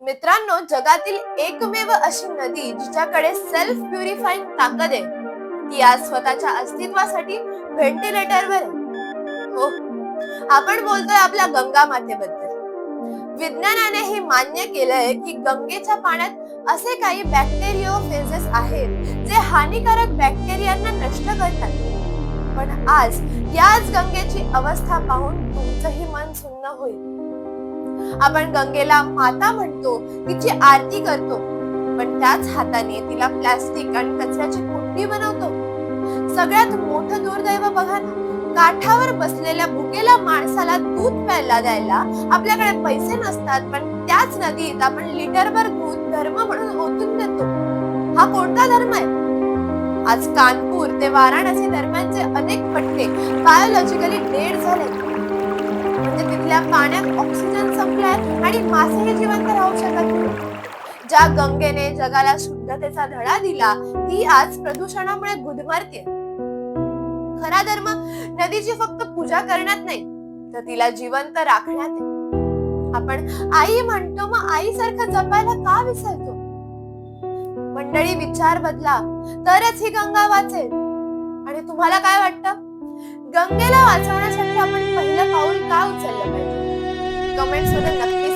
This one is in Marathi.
मित्रांनो, जगातील एकमेव अशी नदी जिच्याकडे सेल्फ प्युरिफाईंग ताकद आहे, ती आज स्वतःच्या अस्तित्वासाठी व्हेंटिलेटरवर आहे. हो, आपण बोलतोय आपल्या गंगा मातेबद्दल. विज्ञानाने हे मान्य केलंय की गंगेच्या पाण्यात असे काही बॅक्टेरियोफेजेस आहेत जे हानिकारक बॅक्टेरियांना नष्ट करतात. पण आज याच गंगेची अवस्था पाहून तुमचंही मन सुन्न होईल. आपण गंगेला माता म्हणतो, तिची आरती करतो, पण त्याच हाताने तिला प्लास्टिक आणि कचऱ्याची कुंडी बनवतो. सगळ्यात मोठं दुर्दैव बघा ना, काठावर बसलेल्या भुकेल्या माणसाला दूध प्यायला द्यायला आपल्याकडे पैसे नसतात, पण त्याच नदीत आपण लिटरभर दूध धर्म म्हणून ओतून देतो. हा कोणता धर्म आहे? आज कानपूर ते वाराणसी दरम्यानचे अनेक पट्टे बायोलॉजिकली डेड झाले, म्हणजे तिथल्या पाण्यात ऑक्सिजन संपलाय आणि मासेही जिवंत राहू शकत नाही. ज्या गंगेने जगाला शुद्धतेचा धडा दिला, ती आज प्रदूषणामुळे गुदमरते. खरा धर्म नदीची फक्त पूजा करण्यात नाही, तर तिला जिवंत राखण्यात आहे. आपण आई म्हणतो, मग आईसारखं जपायला का विसरतो? मंडळी, विचार बदला, तरच ही गंगा वाचेल. आणि तुम्हाला काय वाटतं? गंगेला वाचवण्यासाठी आपण पहिलं पाऊल का उचललं पाहिजे? कमेंट्स मध्ये नक्की